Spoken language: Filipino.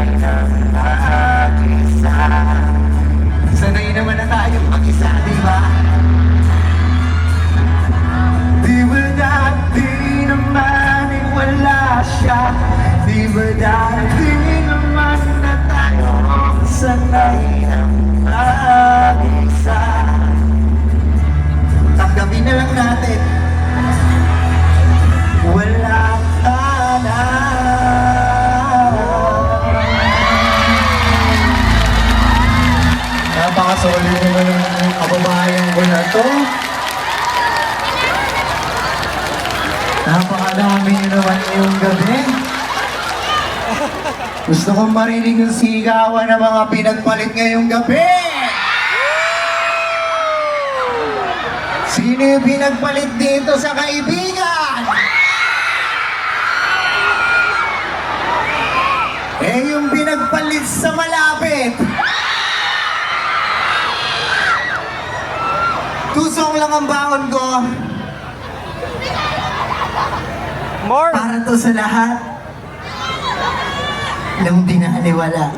ay nang mag-isa. Sanay naman na tayong mag-isa, di ba? Di ba dati naman ay wala siya? Di ba dati naman na tayo sanay ng mag-isa? Tanggapin na lang natin, wala ka na. Napakasoli naman ng kababayan ko na to. Napakadami nyo naman ngayong gabi. Gusto kong marinig yung sigawan ng mga pinagpalit ngayong gabi. Sino yung pinagpalit dito sa kaibigan? Eh yung pinagpalit sa malapit. Tusok lang ang baon ko. More! Para to sa lahat ng dinaniwala.